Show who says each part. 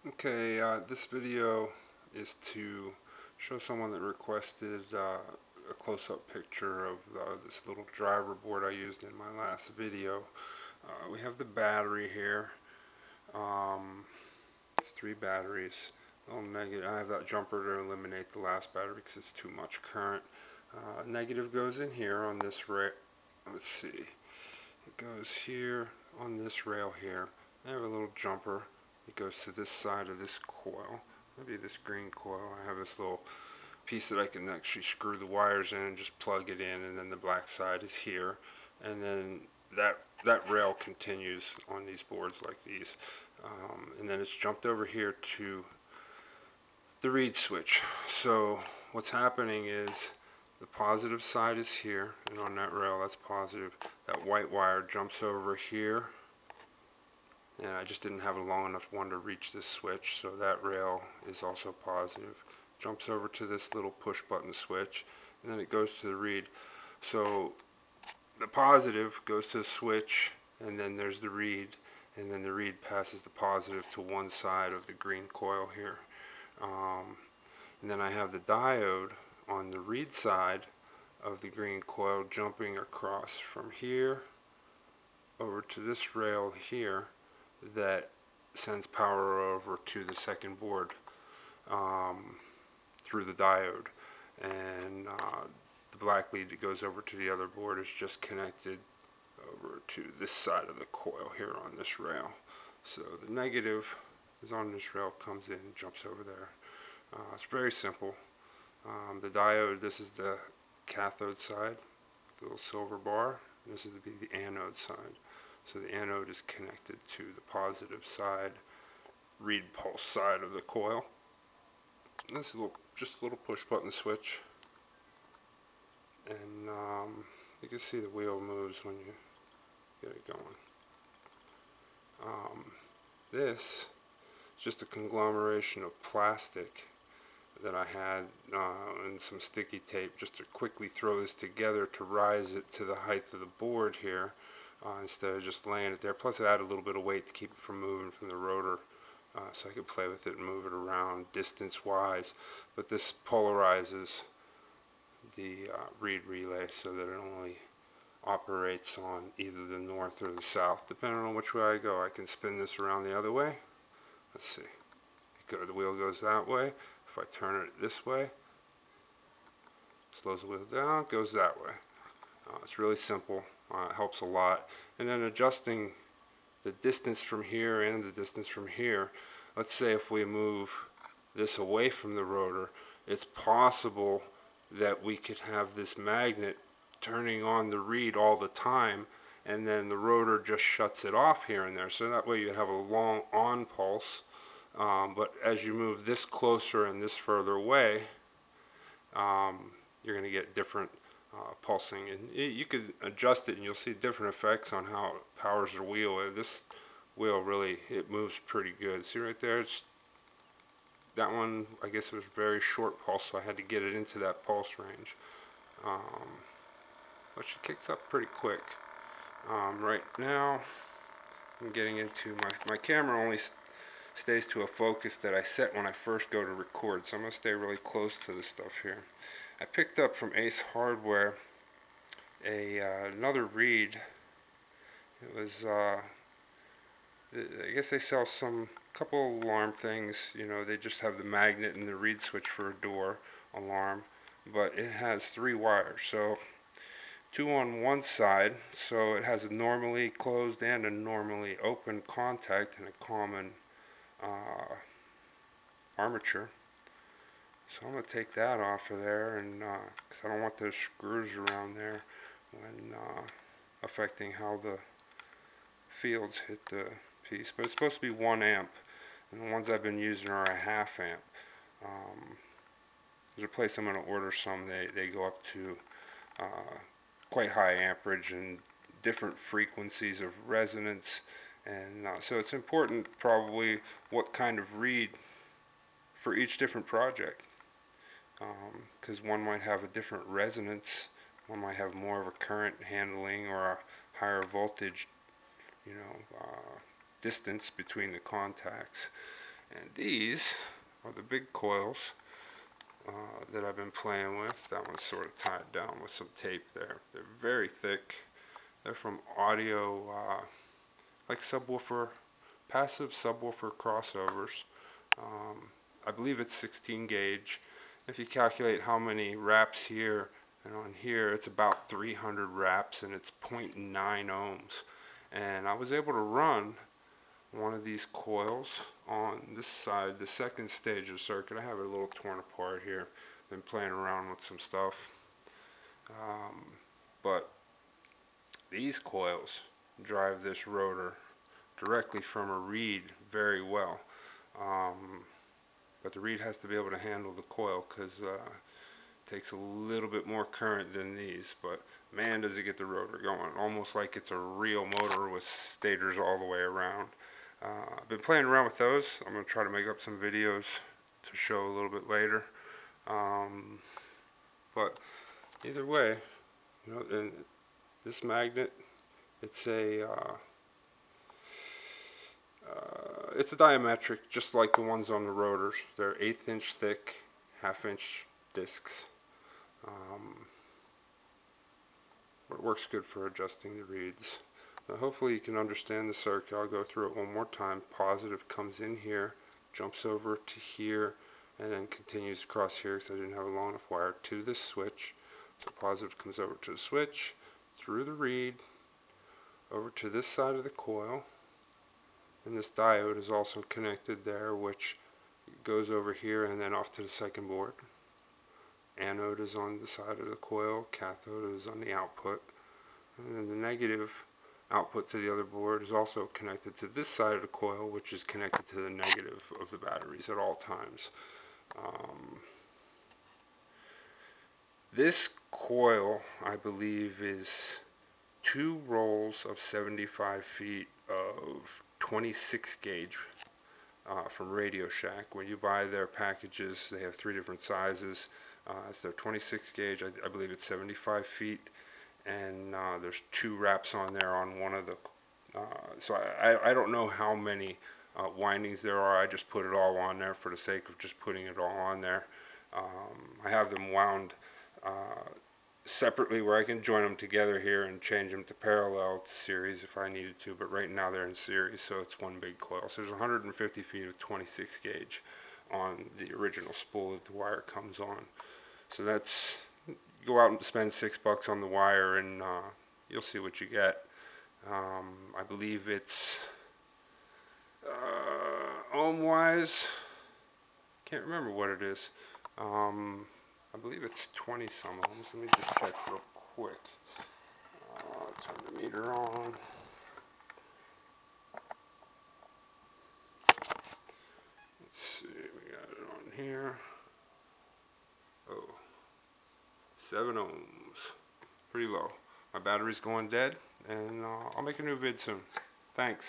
Speaker 1: Okay, this video is to show someone that requested a close-up picture of this little driver board I used in my last video. We have the battery here. It's 3 batteries. Negative. I have that jumper to eliminate the last battery because it's too much current. Negative goes in here on this rail. Let's see. It goes here on this rail here. I have a little jumper. It goes to this side of this coil. Maybe this green coil. I have this little piece that I can actually screw the wires in and just plug it in, and then the black side is here. And then that rail continues on these boards like these. And then it's jumped over here to the reed switch. So what's happening is the positive side is here, and on that rail that's positive. That white wire jumps over here, and I just didn't have a long enough one to reach this switch, so that rail is also positive. Jumps over to this little push button switch, and then it goes to the reed. So the positive goes to the switch, and then there's the reed, and then the reed passes the positive to one side of the green coil here. And then I have the diode on the reed side of the green coil jumping across from here over to this rail here that sends power over to the second board through the diode. And the black lead that goes over to the other board is just connected over to this side of the coil here on this rail. So the negative is on this rail, comes in, jumps over there. It's very simple. The diode, this is the cathode side, the little silver bar. This is the anode side. So the anode is connected to the positive side, reed pulse side of the coil. And this is just a little push button switch. And you can see the wheel moves when you get it going. This is just a conglomeration of plastic that I had and some sticky tape just to quickly throw this together to rise it to the height of the board here instead of just laying it there. Plus it added a little bit of weight to keep it from moving from the rotor so I could play with it and move it around distance wise. But this polarizes the reed relay so that it only operates on either the north or the south depending on which way I go. I can spin this around the other way. Let's see. The wheel goes that way. If I turn it this way, slows the wheel down, goes that way. It's really simple. It helps a lot. And then adjusting the distance from here and the distance from here. Let's say if we move this away from the rotor, it's possible that we could have this magnet turning on the reed all the time, and then the rotor just shuts it off here and there. So that way you have a long on pulse. But as you move this closer and this further away, you're going to get different pulsing. And you could adjust it and you'll see different effects on how it powers the wheel. This wheel really, it moves pretty good. See right there? That one, I guess it was very short pulse, so I had to get it into that pulse range. But she kicks up pretty quick. Right now, I'm getting into my camera only stays to a focus that I set when I first go to record, so I'm going to stay really close to the stuff here. I picked up from Ace Hardware another reed. It was I guess they sell some couple alarm things. You know, they just have the magnet and the reed switch for a door alarm, but it has 3 wires. So 2 on one side, so it has a normally closed and a normally open contact and a common armature. So I'm going to take that off of there, and because I don't want those screws around there when affecting how the fields hit the piece. But it's supposed to be 1 amp, and the ones I've been using are a ½ amp. There's a place I'm going to order some. They go up to quite high amperage and different frequencies of resonance, and so it's important probably what kind of reed for each different project, because one might have a different resonance, one might have more of a current handling or a higher voltage, distance between the contacts. And these are the big coils that I've been playing with. That one's sort of tied down with some tape there. They're very thick. They're from Audio, like subwoofer, passive subwoofer crossovers. I believe it's 16 gauge. If you calculate how many wraps here and on here, it's about 300 wraps, and it's 0.9 ohms. And I was able to run one of these coils on this side, the second stage of the circuit. I have it a little torn apart here. Been playing around with some stuff. But these coils drive this rotor directly from a reed very well. But the reed has to be able to handle the coil, because it takes a little bit more current than these. But man, does it get the rotor going, almost like it's a real motor with stators all the way around. I've been playing around with those. I'm going to try to make up some videos to show a little bit later. But either way, and this magnet, it's a diametric, just like the ones on the rotors. They're 1/8 inch thick, 1/2 inch discs. But it works good for adjusting the reeds. Now hopefully you can understand the circuit. I'll go through it one more time. Positive comes in here, jumps over to here, and then continues across here because I didn't have a long enough wire to this switch. So positive comes over to the switch, through the reed, over to this side of the coil, and this diode is also connected there, which goes over here and then off to the second board. Anode is on the side of the coil, cathode is on the output, and then the negative output to the other board is also connected to this side of the coil, which is connected to the negative of the batteries at all times. This coil, I believe, is 2 rolls of 75 feet of 26 gauge from Radio Shack. When you buy their packages, they have 3 different sizes. So 26 gauge, I believe it's 75 feet, and there's 2 wraps on there on one of the, so I don't know how many windings there are. I just put it all on there for the sake of just putting it all on there. I have them wound separately where I can join them together here and change them to parallel series if I needed to, but right now they're in series, so it's one big coil. So there's 150 feet of 26 gauge on the original spool that the wire comes on. So that's, go out and spend $6 on the wire, and you'll see what you get. I believe it's ohm wise, can't remember what it is. I believe it's 20 some ohms. Let me just check real quick. Turn the meter on. Let's see, we got it on here. Oh, 7 ohms. Pretty low. My battery's going dead, and I'll make a new vid soon. Thanks.